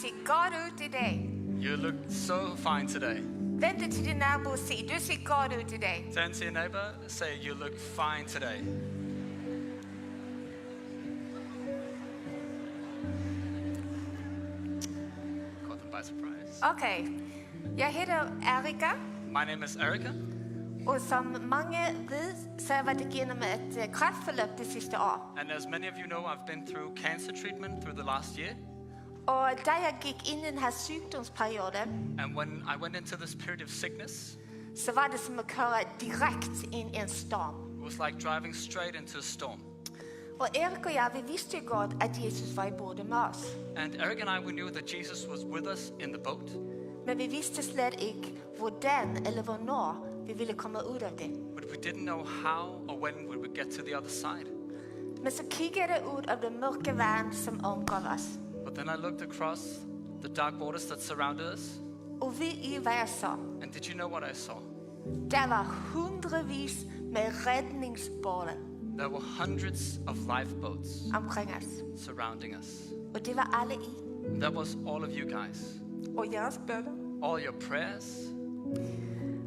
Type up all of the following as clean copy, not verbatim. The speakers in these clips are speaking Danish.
ser godt ud i dag. You look so fine today. Vend dig til din nabo og sig, du ser godt ud i dag. Turn to your neighbor, say, you look fine today. Caught them by surprise. Okay, jeg hedder Erika, My name is Erica, og som mange ved, så har jeg været igennem et kræftforløb det sidste år. and as many of you know, I've been through cancer treatment through the last year. Og da jeg gik ind i den her sygdomsperiode, And when I went into this period of sickness, så var det som at køre direkte ind i en storm. it was like driving straight into a storm. Og Erik og jeg, vi vidste jo godt, at Jesus var i båden med os. And Eric and I, we knew that Jesus was with us in the boat, Men vi vidste slet ikke, hvordan eller hvornår vi ville komme ud af det. but we didn't know how or when we would get to the other side. Men så kiggede jeg ud af det mørke vand, som omgav os. But then I looked across the dark waters that surrounded us, Og ved I, hvad jeg så? and did you know what I saw? Der var hundredvis med redningsbåde There were hundreds of lifeboats omkring os. surrounding us. Og det var alle I. And that was all of you guys. Og jeres bønder. All your prayers.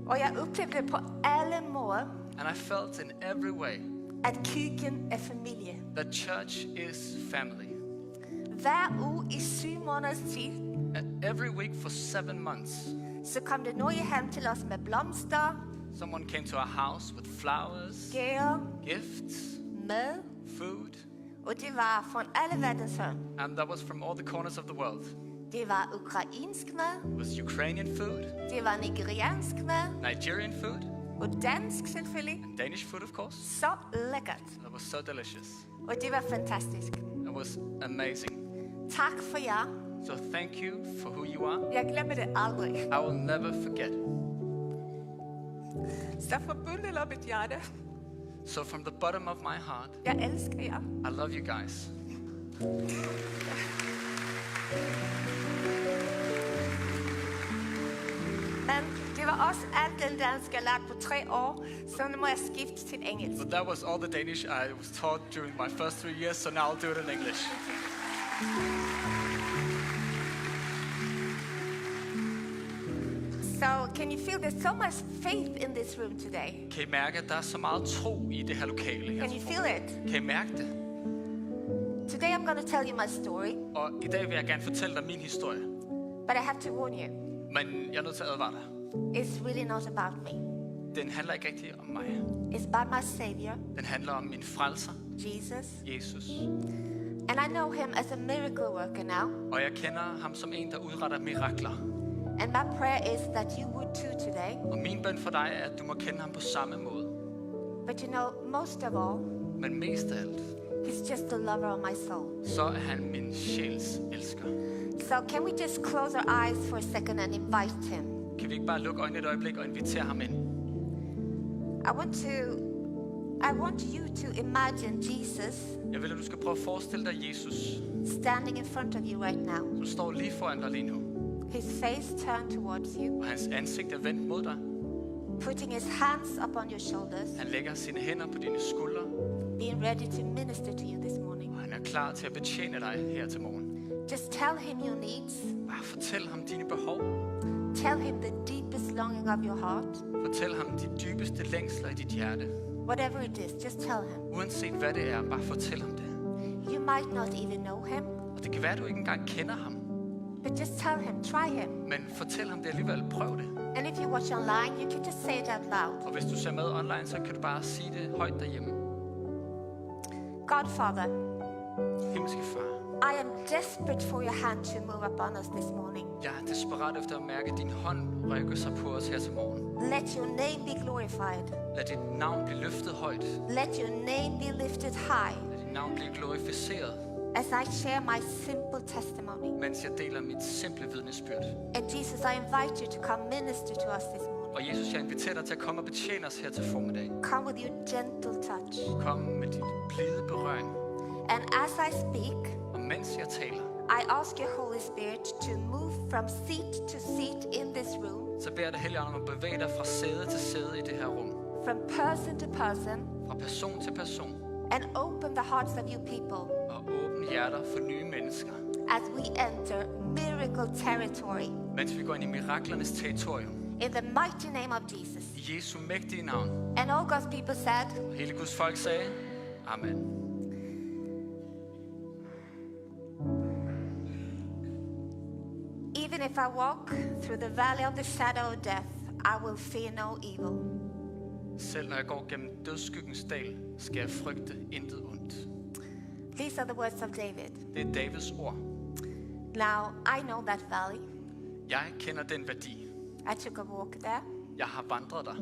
Og jeg oplevede det på alle måder, And I felt in every way at kirken er familie. that church is family. Hver uge i 7 måneders tid, And every week for 7 months, så kom det nogen hjem til os med blomster, someone came to our house with flowers, gaver, gifts, mad. food. Og det var fra alle verdens hørn. And that was from all the corners of the world. Det var ukrainsk mad, It was Ukrainian food, det var nigeriansk mad, Nigerian food, og dansk selvfølgelig. and Danish food, of course. Så lækkert. That was so delicious. Og det var fantastisk. It was amazing. Tak for jer. So thank you for who you are. Jeg glemmer det aldrig. I will never forget. Så fra bunden op et hjerte. So from the bottom of my heart, Jeg elsker jer. I love you guys. Men det var også alt den danske, jeg lærte på 3 år, så nu må jeg skifte til engelsk. But that was all the Danish I was taught during my first 3 years, so now I'll do it in English. So, can you feel there's so much faith in this room today? Kan I mærke, at der er så meget tro i det her lokale her? Can you feel it? Kan I mærke det? Today I'm going to tell you my story, Og i dag vil jeg gerne fortælle dig min historie. but I have to warn you. Men jeg er nødt til at advare dig. It's really not about me. Den handler ikke rigtig om mig. It's about my Savior, Den handler om min frelser, Jesus. Jesus. And I know him as a miracle worker now. Og jeg kender ham som en, der udretter mirakler. And my prayer is that you would too today. Og min bøn for dig er, at du må kende ham på samme måde. But you know, most of all, Men mest af alt, he's just the lover of my soul. så er han min sjæls elsker. So can we just close our eyes for a second and invite him? Kan vi ikke bare lukke øjnene et øjeblik og invitere ham ind? I want you to imagine Jesus Jeg vil, at du skal prøve at forestille dig Jesus, standing in front of you right now. som står lige foran dig lige nu. His face turned towards you, Og hans ansigt er vendt mod dig. putting his hands upon your shoulders, Han lægger sine hænder på dine skuldre, being ready to minister to you this morning. og han er klar til at betjene dig her til morgen. Just tell him your needs. Bare fortæl ham dine behov. Tell him the deepest longing of your heart. Fortæl ham de dybeste længsler i dit hjerte. Whatever it is, just tell him. Uanset hvad det er, bare fortæl ham det. You might not even know him, Og det kan være, at du ikke engang kender ham. but just tell him, try him. Men fortæl ham det alligevel. Prøv det. And if you watch online, you can just say it out loud. Og hvis du ser med online, så kan du bare sige det højt derhjemme. Godfather, Himmelske far, I am desperate for your hand to move upon us this morning. jeg er desperat efter at mærke din hånd rykke sig på os her til morgen. Let your name be glorified. Lad dit navn blive løftet højt. Let your name be lifted high Lad dit navn blive glorificeret, as I share my simple testimony. mens jeg deler mit simple vidnesbyrd. And Jesus, I invite you to come minister to us this morning. Og Jesus, jeg inviterer dig til at komme og betjene os her til formiddag. Come with your gentle touch. Kom med dit blide berøring. And as I speak, Og mens jeg taler, I ask your Holy Spirit to move from seat to seat in this room, så beder jeg dig, Helligånd, om at bevæge dig fra sæde til sæde i det her rum. from person to person, Fra person til person. and open the hearts of your people Og åbne hjerter for nye mennesker. as we enter miracle territory. mens vi går ind i miraklernes territorium. In the mighty name of Jesus. I Jesu mægtige navn. And all God's people said, Og hele Guds folk sagde, amen. even if I walk through the valley of the shadow of death, I will fear no evil. Selv når jeg går gennem dødsskyggens dal, skal jeg frygte intet ondt. These are the words of David. Det er Davids ord. Now, I know that valley. Jeg kender den værdi. I took a walk there. Jeg har vandret der.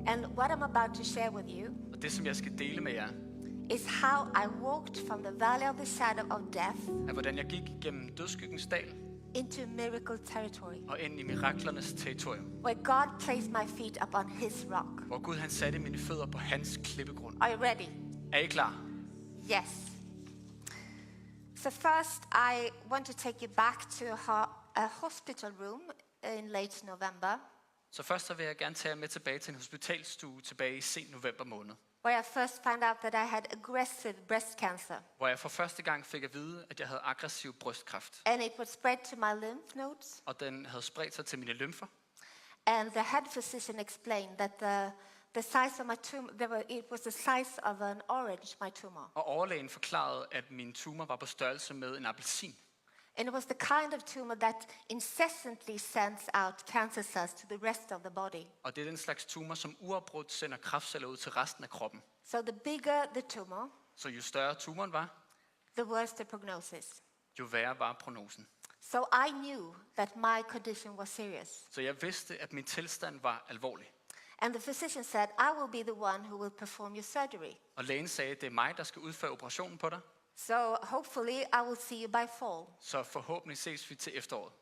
And what I'm about to share with you Og det, som jeg skal dele med jer, is how I walked from the valley of the shadow of death er, hvordan jeg gik gennem dødsskyggens dal into miracle territory, og ind i miraklernes territorium, where God placed my feet upon his rock. hvor Gud han satte mine fødder på hans klippegrund. Are you ready? Er I klar? Yes. So first, I want to take you back to a hospital room in late November, Så først så vil jeg gerne tage jer med tilbage til en hospitalstue tilbage i sen november måned, where I first found out that I had aggressive breast cancer, hvor jeg for første gang fik at vide, at jeg havde aggressiv brystkræft, and it would spread to my lymph nodes. og den havde spredt sig til mine lymfer. And the head physician explained that the size of my tumor, it was the size of an orange, my tumor. Og overlægen forklarede, at min tumor var på størrelse med en appelsin. And it was the kind of tumor that incessantly sends out cancer cells to the rest of the body. Og det er den slags tumor, som uafbrudt sender kræftceller ud til resten af kroppen. So the bigger the tumor, Så jo større tumoren var, the worse the prognosis. jo værre var prognosen. So I knew that my condition was serious. Så jeg vidste, at min tilstand var alvorlig. And the physician said, I will be the one who will perform your surgery. Og lægen sagde, at det er mig, der skal udføre operationen på dig. So hopefully I will see you by fall. Så forhåbentlig ses vi til efteråret.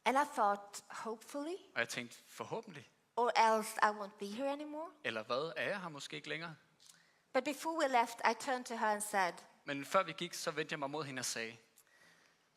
And I thought, hopefully, Og jeg tænkte, forhåbentlig. or else I won't be here anymore. Eller hvad, er jeg her måske ikke længere? But before we left, I turned to her and said, Men før vi gik, så vendte jeg mig mod hende og sagde,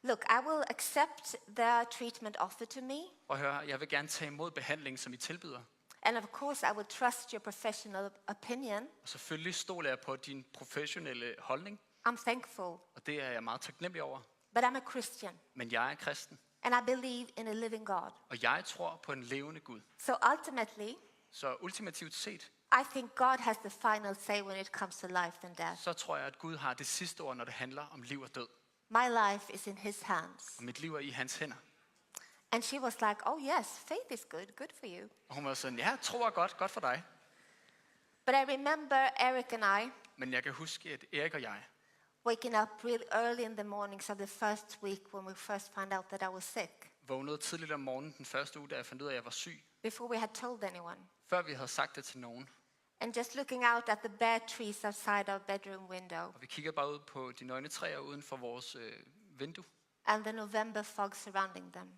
look, I will accept the treatment offered to me. og hør, jeg vil gerne tage imod behandling, som I tilbyder. And of course, I would trust your professional opinion. Og selvfølgelig stoler jeg på din professionelle holdning, I'm thankful. og det er jeg meget taknemmelig over. But I'm a Christian. Men jeg er kristen, And I believe in a living God. og jeg tror på en levende Gud. So ultimately, Så ultimativt set, I think God has the final say when it comes to life and death. så tror jeg, at Gud har det sidste ord, når det handler om liv og død. My life is in his hands. Og mit liv er i hans hænder. And she was like, oh yes, faith is good for you. Og hun var sådan, ja, tro er godt for dig. But I remember Eric and I Men jeg kan huske, at Erik og jeg, waking up really early in the mornings of the first week when we first found out that I was sick, vågnede tidligt om morgenen den første uge, da jeg fandt ud af, at jeg var syg. before we had told anyone. Før vi havde sagt det til nogen. And just looking out at the bare trees outside our bedroom window Og vi kigger bare ud på de nøgne træer uden for vores vindue. and the November fog surrounding them.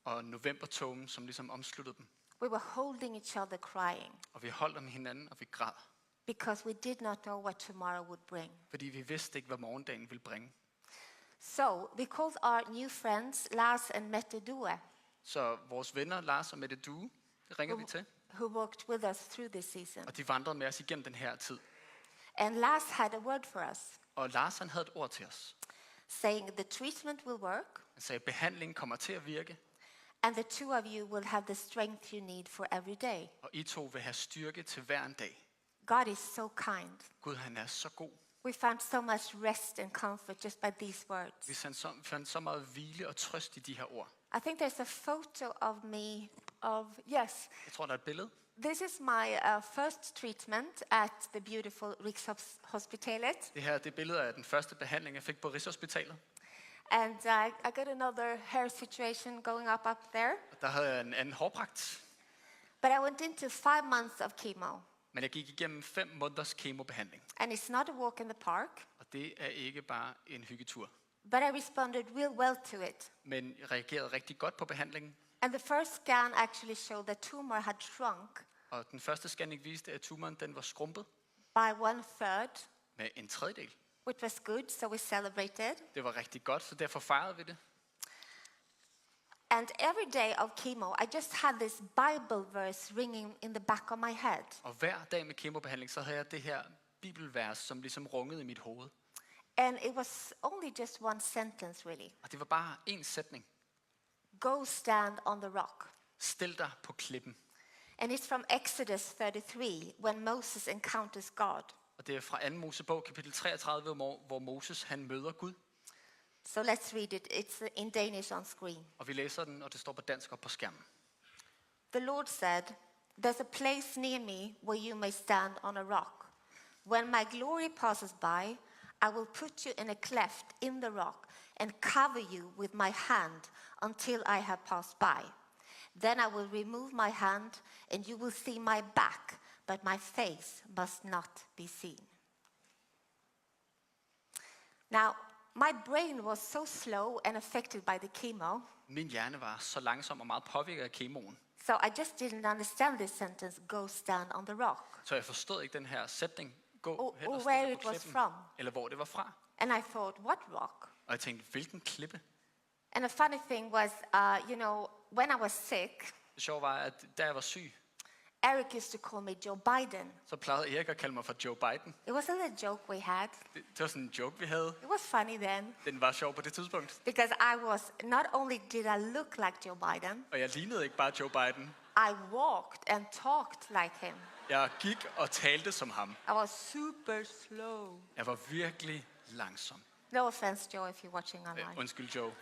Og novembertågen, som ligesom omsluttede dem. We were holding each other crying Og vi holdt om hinanden, og vi græd. because we did not know what tomorrow would bring. Fordi vi vidste ikke, hvad morgendagen ville bringe. So we called our new friends Lars and Mette Due, Så vores venner, Lars og Mette Due, det ringer vi til. who worked with us through this season. Og de vandrede med os igennem den her tid. And Lars had a word for us, Og Lars han havde et ord til os. saying the treatment will work, Han sagde, at behandlingen kommer til at virke. and the two of you will have the strength you need for every day. Og I to vil have styrke til hver en dag. God is so kind. Gud, han er så god. We found so much rest and comfort just by these words. Vi fandt så meget hvile og trøst i de her ord. I think there's a photo of me yes. Jeg tror, der er et billede. This is my first treatment at the beautiful Rikshospitalet. Det her det er billeder af den første behandling, jeg fik på Rigshospitalet. And I got another hair situation going up there. Og der havde jeg en anden hårpragt. But I went into 5 months of chemo. Men jeg gik igennem 5 måneders kemobehandling. And it's not a walk in the park. Og det er ikke bare en hyggetur. But I responded real well to it. Men jeg reagerede rigtig godt på behandlingen. And the first scan actually showed the tumor had shrunk Og den første scanning viste, at tumoren den var skrumpet by 1/3, med en tredjedel. which was good, so we celebrated. Det var rigtig godt, så derfor fejrede vi det. And every day of chemo, I just had this Bible verse ringing in the back of my head. Og hver dag med kemobehandling, så havde jeg det her bibelvers, som ligesom rungede i mit hoved. And it was only just one sentence, really. Og det var bare én sætning. Go stand on the rock. Stil dig på klippen. And it's from Exodus 33, when Moses encounters God. Og det er fra 2. Mosebog, kapitel 33, hvor Moses han møder Gud. So let's read it. It's in Danish on screen. Og vi læser den, og det står på dansk op på skærmen. The Lord said, there's a place near me where you may stand on a rock. When my glory passes by, I will put you in a cleft in the rock and cover you with my hand until I have passed by. Then I will remove my hand and you will see my back, but my face must not be seen. Now, my brain was so slow and affected by the chemo, Min hjerne var så langsom og meget påvirket af kemoen, so I just didn't understand this sentence, go stand on the rock. så jeg forstod ikke den her sætning. Gå Or hen og where stil dig it på was klippen. from. Eller hvor det var fra. And I thought, what rock? Og jeg tænkte, hvilken klippe? And the funny thing was, when I was sick, Det sjove var, at da jeg var syg, Eric used to call me Joe Biden. så plejede Erik at kalde mig for Joe Biden. It was a little joke we had. Det var sådan en joke, vi havde. It was funny then, Den var sjov på det tidspunkt. because not only did I look like Joe Biden, Og jeg lignede ikke bare Joe Biden. I walked and talked like him. Jeg gik og talte som ham. I was super slow. Jeg var virkelig langsom. No offense, Joe, if you're watching online. Undskyld, Joe.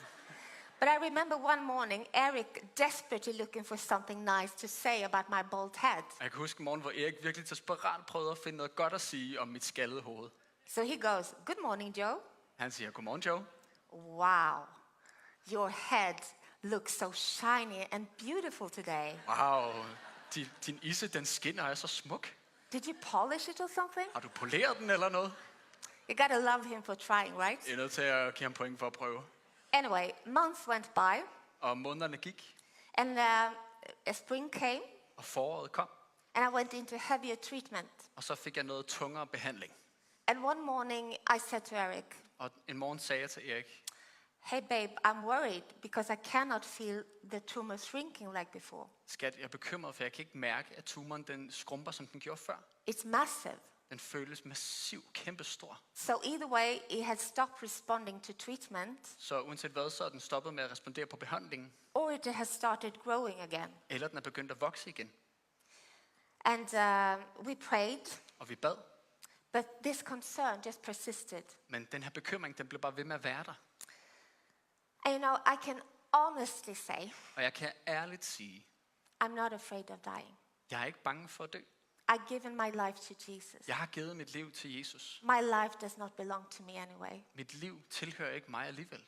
But I remember one morning, Eric desperately looking for something nice to say about my bald head. Og jeg kan huske en morgen, hvor Erik virkelig desperat prøvede at finde noget godt at sige om mit skaldede hoved. So he goes, good morning, Joe. Han siger, godmorgen, Joe. Wow, your head looks so shiny and beautiful today. Wow, din isse, den skinner og er så smuk. Did you polish it or something? Har du poleret den eller noget? You gotta love him for trying, right? Jeg er nødt til at give ham point for at prøve. Anyway, months went by, Og månederne gik, and spring came, og foråret kom. and I went into heavier treatment. Og så fik jeg noget tungere behandling. And one morning, I said to Eric, Og en morgen sagde jeg til Erik, hey babe, I'm worried because I cannot feel the tumor shrinking like before. skat, jeg er bekymret, for jeg kan ikke mærke, at tumoren den skrumper, som den gjorde før. It's massive. Den føles massiv, kæmpestor. So either way, he had stopped responding to treatment, Så uanset hvad, så er den stoppet med at respondere på behandlingen. or it has started growing again. Eller den er begyndt at vokse igen. And we prayed, Og vi bad. but this concern just persisted. Men den her bekymring, den blev bare ved med at være der. And I can honestly say, Og jeg kan ærligt sige, I'm not afraid of dying. jeg er ikke bange for at dø. I've given my life to Jesus. Jeg har givet mit liv til Jesus. My life does not belong to me anyway. Mit liv tilhører ikke mig alligevel.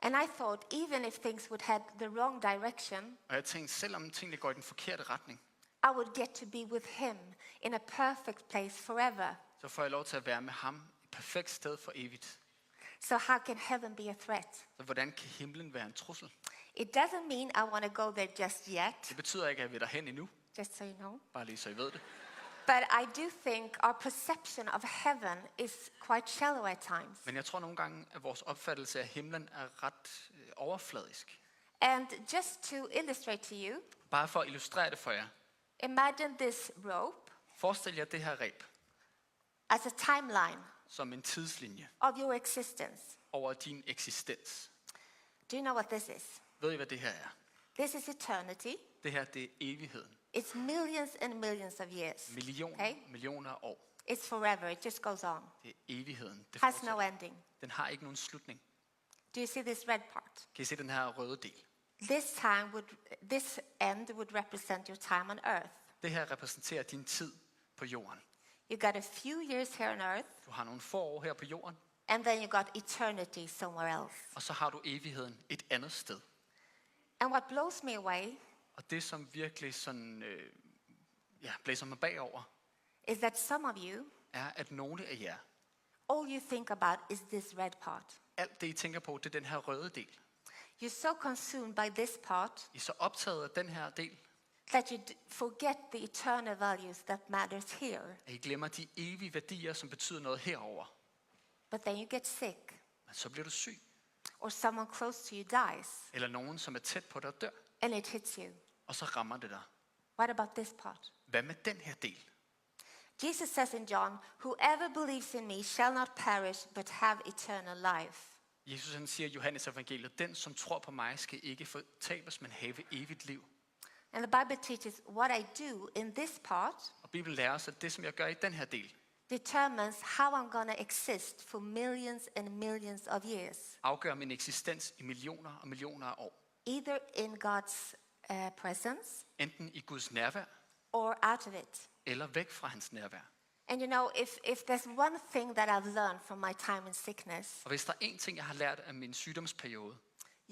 And I thought, even if things would head the wrong direction, Og jeg tænkte, selvom tingene går i den forkerte retning, I would get to be with him in a perfect place forever. så får jeg lov til at være med ham et perfekt sted for evigt. So how can heaven be a threat? Så hvordan kan himlen være en trussel? It doesn't mean I want to go there just yet, Det betyder ikke, at vi er derhen endnu. just so you know. Bare lige så I ved det. But I do think our perception of heaven is quite shallow at times. Men jeg tror nogle gange, at vores opfattelse af himlen er ret overfladisk. And just to illustrate to you, Bare for at illustrere det for jer. imagine this rope Forestil jer det her reb as a timeline som en tidslinje of your existence. over din eksistens. Do you know what this is? Ved I, hvad det her er? This is eternity. Det her, det er evigheden. It's millions and millions of years. Millioner af år. It's forever. It just goes on. Det er evigheden. Det Has no fortsætter. ending. Den har ikke nogen slutning. Do you see this red part? Kan I se den her røde del? This end would represent your time on earth. Det her repræsenterer din tid på jorden. You got a few years here on earth, Du har nogle få år her på jorden, and then you got eternity somewhere else. og så har du evigheden et andet sted. And what blows me away Og det, som virkelig sådan, blæser mig bagover, is that some of you, er, at nogle af jer, all you think about is this red part. alt det, I tænker på, det er den her røde del. You're so consumed by this part I er så optaget af den her del, that you forget the eternal values that matters here. at I glemmer de evige værdier, som betyder noget herover. But then you get sick, Men så bliver du syg, or someone close to you dies, eller nogen, som er tæt på dig, dør, and it hits you. og så rammer det dig. What about this part? Hvad med den her del? Jesus says in John, whoever believes in me shall not perish, but have eternal life. Jesus han siger i Johannes evangeliet, den som tror på mig skal ikke fortabes, men have evigt liv. And the Bible teaches what I do in this part Og Bibelen lærer os, at det som jeg gør i den her del, determines how I'm going to exist for millions and millions of years, afgør min eksistens i millioner og millioner af år. either in God's presence Enten i Guds nærvær, or out of it. eller væk fra hans nærvær. And you know, if there's one thing that I've learned from my time in sickness, Og hvis der er én ting, jeg har lært af min sygdomsperiode,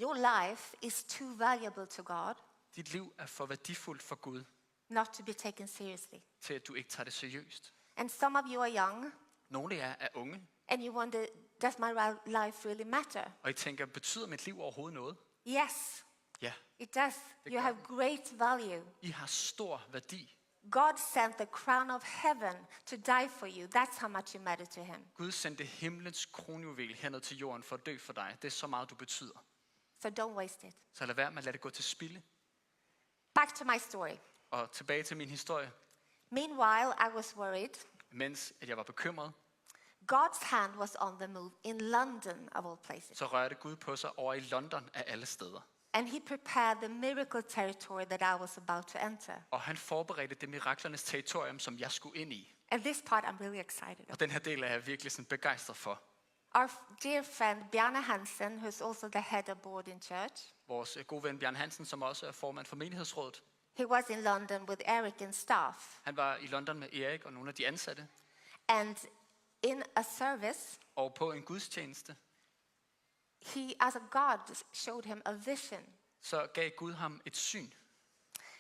your life is too valuable to God dit liv er for værdifuldt for Gud, not to be taken seriously. til at du ikke tager det seriøst. And some of you are young, Nogle af jer er unge, and you wonder, does my life really matter? og I tænker, betyder mit liv overhovedet noget? Yes, Ja, it does. You have great value. I har stor værdi. God sent the crown of heaven to die for you. That's how much you matter to him. Gud sendte himlens kronjuvel herned til jorden for at dø for dig. Det er så meget, du betyder. So don't waste it. Så lad være med at lade det gå til spilde. Back to my story. Og tilbage til min historie. Meanwhile, I was worried. Mens at jeg var bekymret, God's hand was on the move in London, of all places. så rørte Gud på sig over i London af alle steder. And he prepared the miracle territory that I was about to enter. Og han forberedte det miraklernes territorium, som jeg skulle ind i. And this part I'm really excited Og about. den her del er jeg virkelig sådan begejstret for. Our dear friend Bjarne Hansen, who's also the head of board in church, Vores gode ven Bjørn Hansen, som også er formand for menighedsrådet, he was in London with Eric and staff. han var i London med Erik og nogle af de ansatte. And in a service, Og på en gudstjeneste, as God showed him a vision. så gav Gud ham et syn.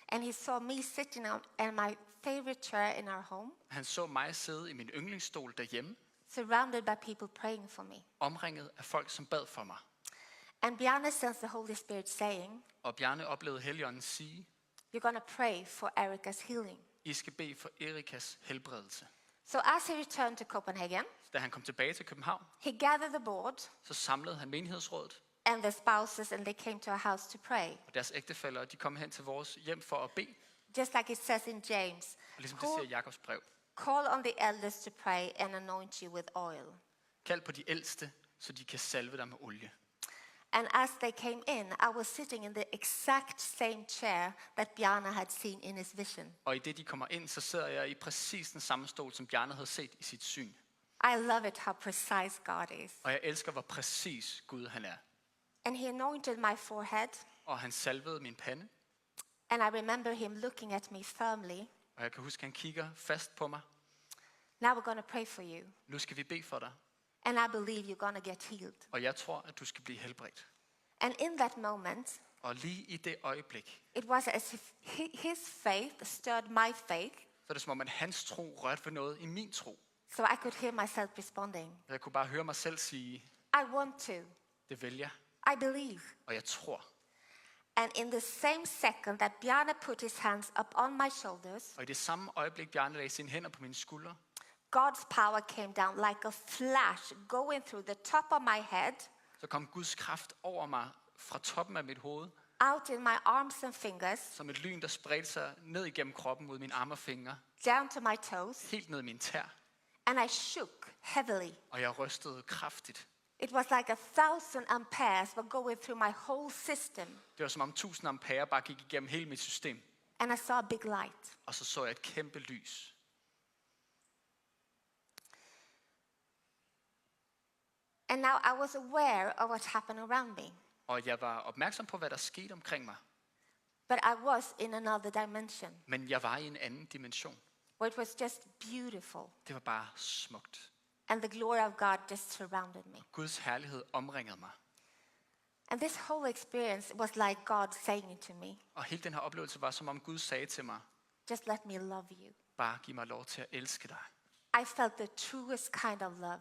And he saw me sitting in my favorite chair in our home, Han så mig sidde i min yndlingsstol derhjemme, surrounded by people praying for me. omringet af folk, som bad for mig. And Bjarne sensed the Holy Spirit saying, Og Bjarne oplevede Helligånden sige, you're going to pray for Erica's healing. I skal bede for Erikas helbredelse. So as he returned to Copenhagen, Da han kom tilbage til København, he gathered the board så samlede han menighedsrådet, and the spouses, and they came to our house to pray. og deres ægtefæller, de kom hen til vores hjem for at bede. Just like it says in James, Og ligesom det siger Jakobs brev. call on the elders to pray and anoint you with oil. Kald på de ældste, så de kan salve dig med olie. And as they came in, I was sitting in the exact same chair that Bjarne had seen in his vision. Og i det de kommer ind, så sidder jeg i præcis den samme stol, som Bjarne havde set i sit syn. I love it how precise God is. Og jeg elsker, hvor præcis Gud han er. And he anointed my forehead, Og han salvede min pande, and I remember him looking at me firmly. og jeg kan huske, at han kigger fast på mig. Now we're going to pray for you. Nu skal vi bede for dig, And I believe you're going to get healed. og jeg tror, at du skal blive helbredt. And in that moment, Og lige i det øjeblik, it was as if his faith stirred my faith, så er det som om, at hans tro rørte ved noget i min tro. so I could hear myself responding. Jeg kunne bare høre mig selv sige, I want to. det vil jeg, I believe. og jeg tror. And in the same second that Bjarne put his hands up on my shoulders, Og i det samme øjeblik, Bjarne lagde sine hænder på mine skuldre, God's power came down like a flash, going through the top of my head, så kom Guds kraft over mig fra toppen af mit hoved, out in my arms and fingers, som et lyn, der spredte sig ned igennem kroppen mod mine arme og fingre, down to my toes, helt ned i min tær, and I shook heavily. og jeg rystede kraftigt. It was like 1,000 amperes were going through my whole system, Det var som om 1000 ampere bare gik igennem hele mit system, and I saw a big light. og så så jeg et kæmpe lys. And now I was aware of what happened around me, Og jeg var opmærksom på, hvad der skete omkring mig, but I was in another dimension men jeg var i en anden dimension. where it was just beautiful, Det var bare smukt. and the glory of God just surrounded me. Guds herlighed omringede mig. And this whole experience was like God saying to me, Og hele den her oplevelse var, som om Gud sagde til mig, just let me love you. bare giv mig lov til at elske dig. I felt the truest kind of love.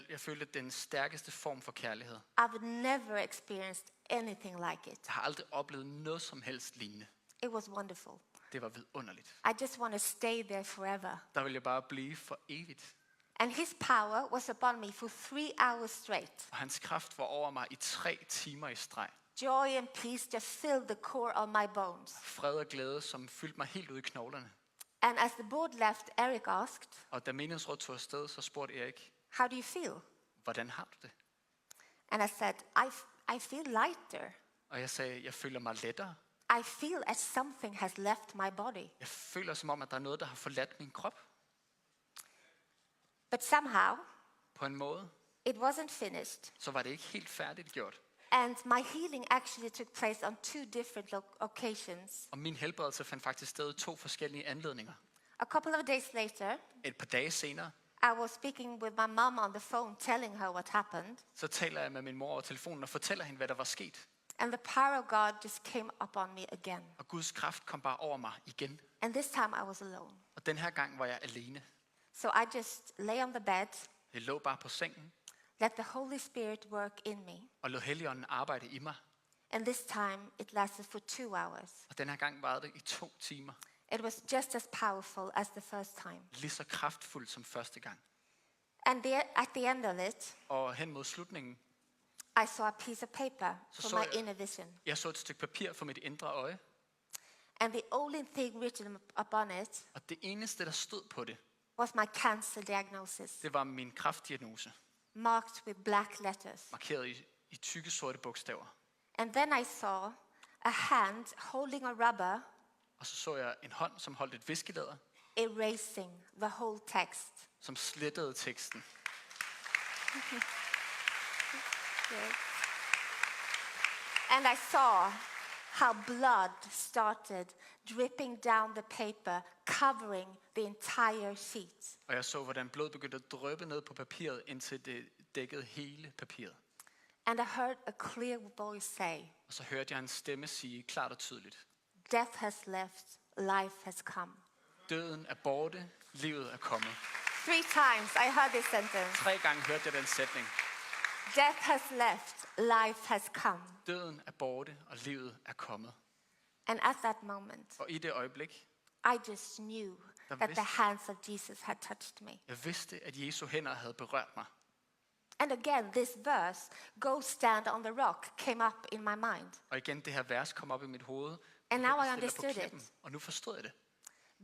Jeg følte den stærkeste form for kærlighed. I've never experienced anything like it. Jeg har aldrig oplevet noget som helst lignende. It was wonderful. Det var vidunderligt. I just want to stay there forever. Der ville jeg bare blive for evigt. And his power was upon me for 3 hours straight. Og hans kraft var over mig i 3 timer i streg. Joy and peace just filled the core of my bones. Fred og glæde, som fyldte mig helt ud i knoglerne. And as the board left, Eric asked, Og da menighedsrådet tog afsted, så spurgte Erik, how do you feel? hvordan har du det? And I said, I feel lighter. Og jeg sagde, jeg føler mig lettere. I feel as something has left my body. Jeg føler som om, at der er noget, der har forladt min krop. But somehow, På en måde, it wasn't finished. så var det ikke helt færdigt gjort. And my healing actually took place on 2 different occasions. Og min helbredelse fandt faktisk sted i 2 forskellige anledninger. A couple of days later, Et par dage senere, I was speaking with my mom on the phone, telling her what happened. så taler jeg med min mor over telefonen og fortæller hende, hvad der var sket. And the power of God just came upon me again. Og Guds kraft kom bare over mig igen. And this time I was alone. Og den her gang var jeg alene. So I just lay on the bed, Jeg lå bare på sengen let the Holy Spirit work in me. og lod Helligånden arbejde i mig. And this time it lasted for 2 hours. Og den her gang varede det i 2 timer. It was just as powerful as the first time. Lige så kraftfuldt som første gang. And at the end of it, Og hen mod slutningen, I saw a piece of paper Så from my jeg- inner vision. jeg så et stykke papir for mit indre øje. And the only thing written upon it Og det eneste, der stod på det, was my cancer diagnosis, det var min kræftdiagnose. marked with black letters. Markeret i tykke sorte bogstaver. And then I saw a hand holding a rubber, Og så jeg en hånd, som holdt et viskelæder, erasing the whole text. som slettede teksten. Yes. And I saw how blood started dripping down the paper, covering the entire sheet. Og jeg så, hvordan blod begyndte at dryppe ned på papiret, indtil det dækkede hele papiret. And I heard a clear voice say, Og så hørte jeg en stemme sige klart og tydeligt: death has left, life has come. Døden er borte, livet er kommet. 3 times I heard this sentence. 3 gange hørte jeg den sætning. Death has left, life has come. Døden er borte, og livet er kommet. And at that moment, Og i det øjeblik, I just knew that the hands of Jesus had touched me. jeg vidste, at Jesu hænder havde berørt mig. And again, this verse, go stand on the rock, came up in my mind. Og igen, det her vers kom op i mit hoved. And now I Stiller på understood klippen. it. Og nu forstod jeg det.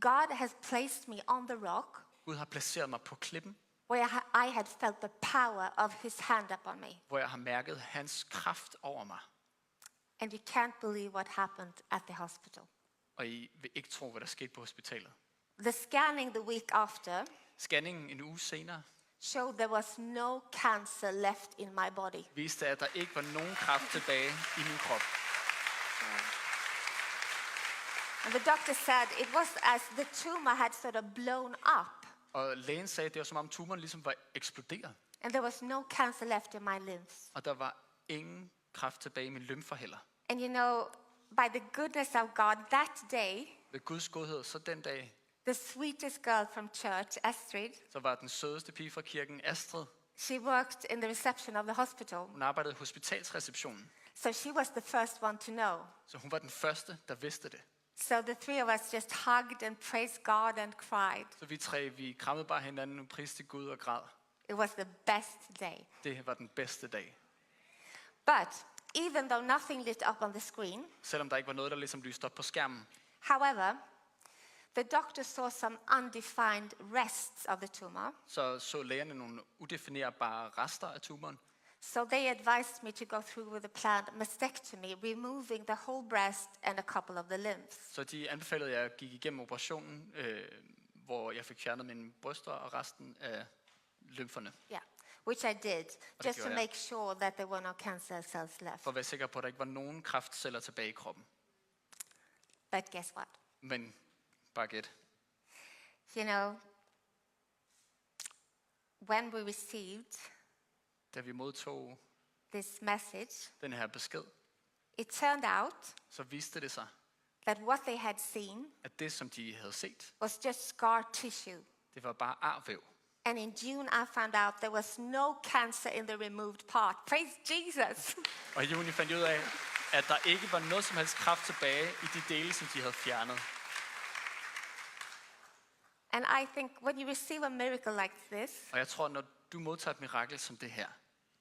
God has placed me on the rock Gud har placeret mig på klippen, where I had felt the power of his hand upon me. hvor jeg har mærket hans kraft over mig. And you can't believe what happened at the hospital. Og I vil ikke tro, hvad der skete på hospitalet. The scanning the week after Scanningen en uge senere showed there was no cancer left in my body. viste, at der ikke var nogen kraft tilbage i min krop. And the doctor said it was as the tumor had sort of blown up, Og lægen sagde, at det var som om tumoren ligesom var eksploderet. and there was no cancer left in my lymphs. Og der var ingen kraft tilbage i min lymfer heller. And you know, by the goodness of God, that day, Ved Guds godhed, så den dag, the sweetest girl from church, Astrid, så var den sødeste pige fra kirken, Astrid. she worked in the reception of the hospital. Hun arbejdede i hospitalsreceptionen. So she was the first one to know. Så hun var den første, der vidste det. So the 3 of us just hugged and praised God and cried. Så vi 3, vi krammede bare hinanden og priste Gud og græd. It was the best day. Det var den bedste dag. But even though nothing lit up on the screen, Selvom der ikke var noget, der ligesom lyste op på skærmen, however, the doctor saw some undefined rests of the tumor. så lægerne nogle udefinerbare rester af tumoren. So they advised me to go through with a planned mastectomy, removing the whole breast and a couple of the limbs. Så de anbefalede, at jeg gik igennem operationen, hvor jeg fik fjernet mine bryster og resten af lymferne. Yeah, which I did, det just to gjorde jeg. make sure that there were no cancer cells left. For at være sikker på, at der ikke var nogen kræftceller tilbage i kroppen. But guess what? Men bare gæt. You know, when we received Da vi modtog this message, den her besked, it turned out så viste det sig, that what they had seen at det, som de havde set, was just scar tissue. det var bare arvæv. And in June, I found out there was no cancer in the removed part. Praise Jesus. Og i juni fandt jeg ud af, at der ikke var noget som helst kraft tilbage i de dele, som de havde fjernet. And I think when you receive a miracle like this, Og jeg tror, når du modtager et mirakel som det her,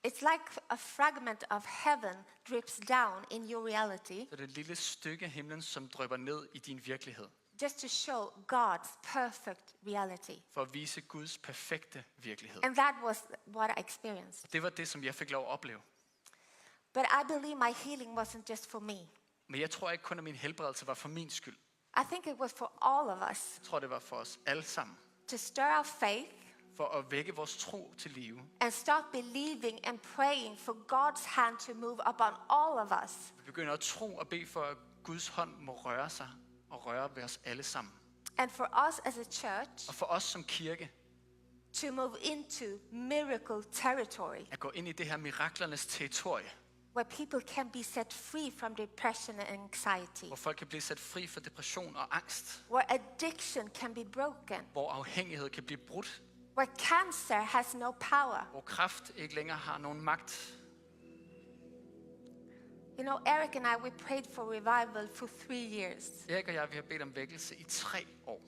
it's like a fragment of heaven drips down in your reality, så er det et lille stykke af himlen, som drypper ned i din virkelighed. just to show God's perfect reality. For at vise Guds perfekte virkelighed. And that was what I experienced. Det var det, som jeg fik lov at opleve. But I believe my healing wasn't just for me. Men jeg tror ikke kun, at min helbredelse var for min skyld. I think it was for all of us Jeg tror, det var for os alle sammen. to stir our faith For at vække vores tro til live. and start believing and praying for God's hand to move upon all of us. Vi begynder at tro og bede for, at Guds hånd må røre sig og røre ved os alle sammen. And for us as a church Og for os som kirke, to move into miracle territory at gå ind i det her miraklernes territorie, where people can be set free from depression and anxiety, hvor folk kan blive sat fri for depression og angst, where addiction can be broken, hvor afhængighed kan blive brudt, where cancer has no power. hvor kræft ikke længere har nogen magt. You know, Eric and I, we prayed for revival for 3 years. Erik og jeg, vi har bedt om vækkelse i 3 år.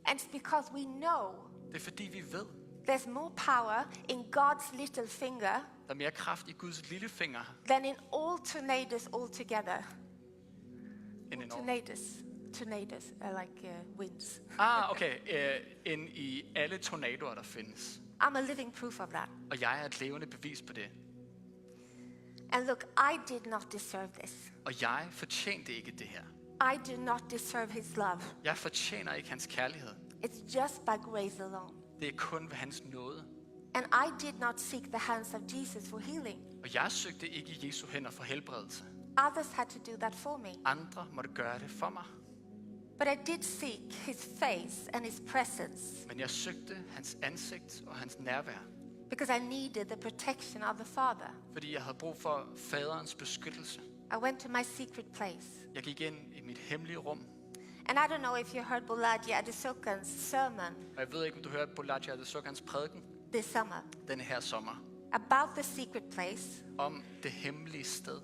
And it's because we know Det er fordi, vi ved, there's more power in God's little finger der er mere kraft i Guds lille finger than in all tornadoes altogether. end en år. Tornadoes are like winds. Okay. End i alle tornadoer, der findes. I'm a living proof of that. Og jeg er et levende bevis på det. And look, I did not deserve this. Og jeg fortjente ikke det her. I do not deserve his love. Jeg fortjener ikke hans kærlighed. It's just by grace alone. Det er kun ved hans nåde. And I did not seek the hands of Jesus for healing. Og jeg søgte ikke i Jesu hænder for helbredelse. Others had to do that for me. Andre måtte gøre det for mig. But I did seek his face and his presence Men jeg søgte hans ansigt og hans nærvær. because I needed the protection of the Father. Fordi jeg havde brug for faderens beskyttelse. I went to my secret place. Jeg gik ind i mit hemmelige rum. And I don't know if you heard Bulaji Adesokan's sermon Og jeg ved ikke, om du hørte Bolaji Adesokans prædiken this summer denne her sommer. about the secret place Om det hemmelige sted,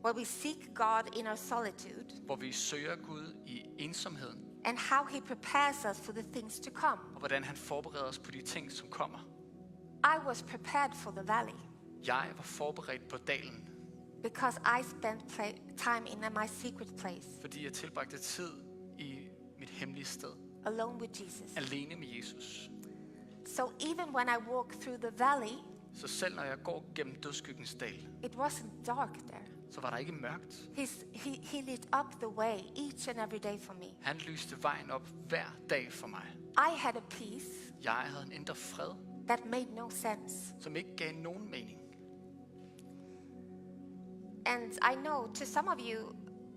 where we seek God in our solitude hvor vi søger Gud i ensomheden. and how he prepares us for the things to come. Og hvordan han forbereder os på de ting, som kommer. I was prepared for the valley Jeg var forberedt på dalen, because I spent time in my secret place fordi jeg tilbragte tid i mit hemmelige sted. alone with Jesus. Alene med Jesus. So even when I walk through the valley, Så selv når jeg går gennem dødsskyggens dal, it wasn't dark there. så var der ikke mørkt. He lit up the way each and every day for me. Han lyste vejen op hver dag for mig. I had a peace Jeg havde en indre fred, that made no sense. som ikke gav nogen mening. And I know to some of you,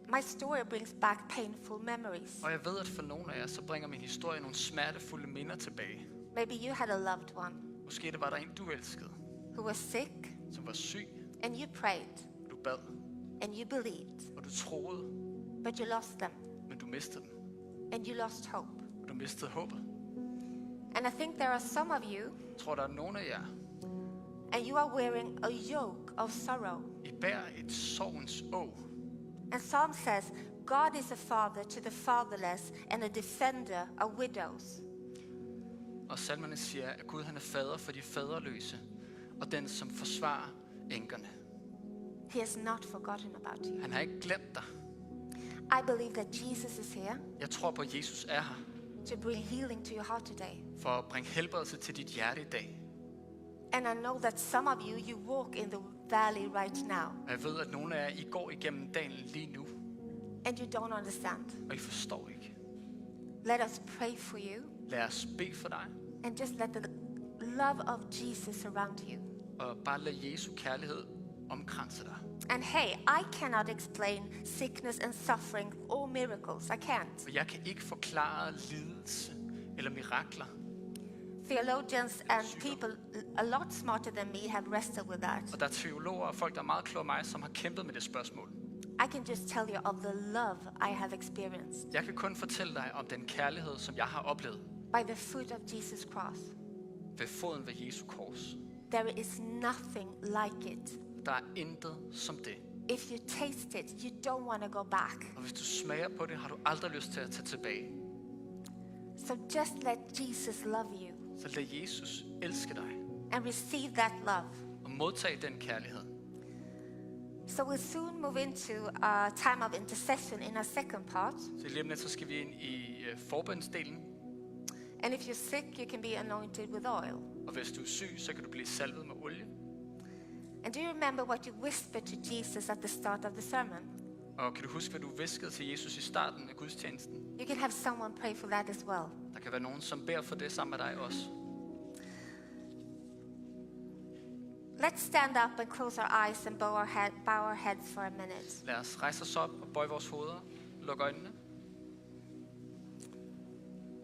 my story brings back painful memories. Og jeg ved, at for nogle af jer, så bringer min historie nogle smertefulde minder tilbage. Maybe you had a loved one Måske det var der en, du elskede, who was sick, som var syg, and you prayed, og du bad, and you believed, og du troede, but you lost them, men du mistede dem, and you lost hope. og du mistede håbet. And I think there are some of you, Jeg tror, der er nogle af jer, and you are wearing a yoke of sorrow. I bærer et sorgens åg. And Psalm says, God is a father to the fatherless and a defender of widows. Og salmerne siger, at Gud han er fader for de faderløse, og den, som forsvarer enkerne. He has not forgotten about you. Han har ikke glemt dig. I believe that Jesus is here Jeg tror på, at Jesus er her to bring healing to your heart today. for at bringe helbredelse til dit hjerte i dag. And I know that some of you walk in the valley right now, Og jeg ved, at nogle af jer, I går igennem dalen lige nu, and you don't understand. og I forstår ikke. Let us pray for you, Lad os bede for dig, and just let the love of Jesus surround you. og bare lad Jesu kærlighed omkranse dig. And hey, I cannot explain sickness and suffering or miracles. I can't. For jeg kan ikke forklare lidelse eller mirakler. Theologians and people a lot smarter than me have wrestled with that. Og der er teologer og folk, der er meget klogere end mig, som har kæmpet med det spørgsmål. I can just tell you of the love I have experienced Jeg kan kun fortælle dig om den kærlighed, som jeg har oplevet by the foot of Jesus' cross. ved foden ved Jesu kors. There is nothing like it. Der er intet som det. If you taste it, you don't want to go back. Og hvis du smager på det, har du aldrig lyst til at tage tilbage. So just let Jesus love you Så lad Jesus elske dig and receive that love. og modtag den kærlighed. So we'll soon move into a time of intercession in our second part. Så lige om lidt, så skal vi ind i forbønsdelen. And if you're sick, you can be anointed with oil. Og hvis du er syg, så kan du blive salvet med olie. And do you remember what you whispered to Jesus at the start of the sermon? Og kan du huske, hvad du viskede til Jesus i starten af gudstjenesten? You can have someone pray for that as well. Der kan være nogen, som beder for det sammen med dig også. Let's stand up and close our eyes and bow our heads for a minute. Lad os rejse os op og bøje vores hoveder. Luk øjnene.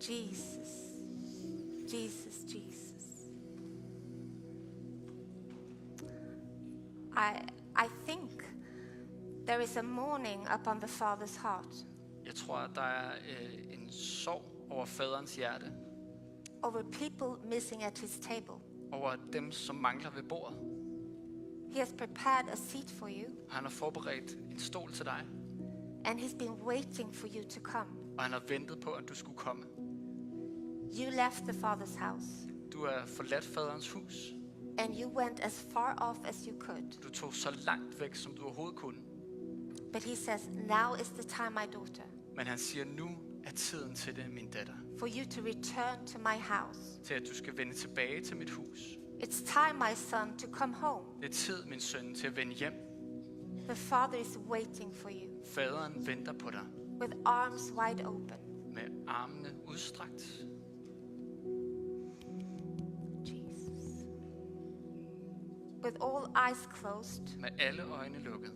Jesus, Jesus, Jesus. I think there is a mourning upon the Father's heart Jeg tror, at der er en sorg over faderens hjerte. over people missing at his table. Over dem, som mangler ved bordet. He has prepared a seat for you, Han har forberedt en stol til dig. and he's been waiting for you to come. Og han har ventet på, at du skulle komme. You left the Father's house, Du har forladt faderens hus. and you went as far off as you could. Du tog så langt væk, som du overhovedet kunne. But he says, now is the time, my daughter, Men han siger, nu er tiden til det, min datter. for you to return to my house. Til at du skal vende tilbage til mit hus. It's time, my son, to come home. Det er tid, min søn, til at vende hjem. The Father is waiting for you Faderen venter på dig with arms wide open. med armene udstrakt. Jesus. With all eyes closed, Med alle øjne lukket.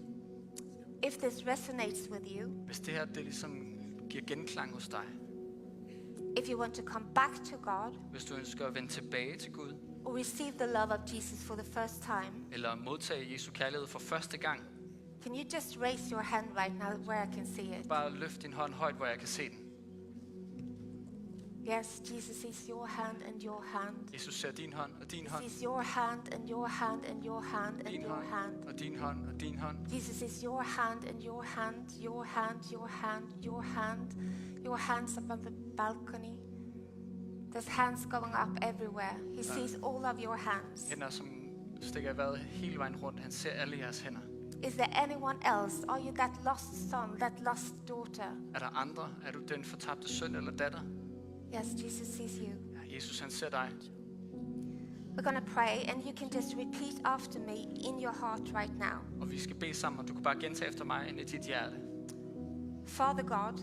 if this resonates with you, Hvis det her det ligesom giver genklang hos dig. if you want to come back to God Hvis du ønsker at vende tilbage til Gud. or receive the love of Jesus for the first time, Eller modtage Jesu kærlighed for første gang. can you just raise your hand right now where I can see it? Bare løft din hånd højt, hvor jeg kan se den. Yes, Jesus sees your hand and your hand. Jesus ser din hånd og din He hånd. sees your hand and your hand and your hand and Din your hånd hand. og din hånd og din hånd. Jesus sees your hand and your hand, your hand, your hand, your hand, your hands up on the balcony. There's hands going up everywhere. He sees all of your hands. Hænder, som stikker i vejret hele vejen rundt. Han ser alle jeres hænder. Is there anyone else? Are you that lost son, that lost daughter? Er der andre? Er du den fortabte søn eller datter? Yes, Jesus sees you. Ja, Jesus han ser dig. We're going to pray, and you can just repeat after me in your heart right now. Og vi skal bede sammen, og du kan bare gentage efter mig ind i dit hjerte. Father God,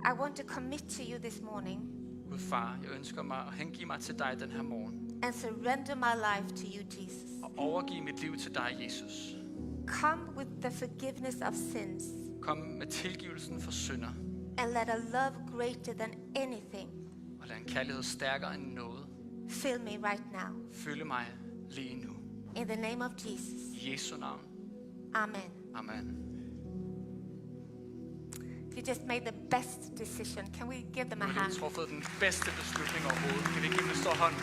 I want to commit to you this morning Gud far, jeg ønsker mig at hengive mig til dig den her morgen. and surrender my life to you, Jesus. Og overgive mit liv til dig, Jesus. Come with the forgiveness of sins Kom med tilgivelsen for synder. and let a love greater than anything Og lad en kærlighed stærkere end noget fill me right now. fylde mig lige nu. In the name of Jesus. I Jesu navn. Amen. Amen. You just made the best decision. Can we give them a Du har hand? lige truffet den bedste beslutning overhovedet. Kan vi give dem en stor hånd?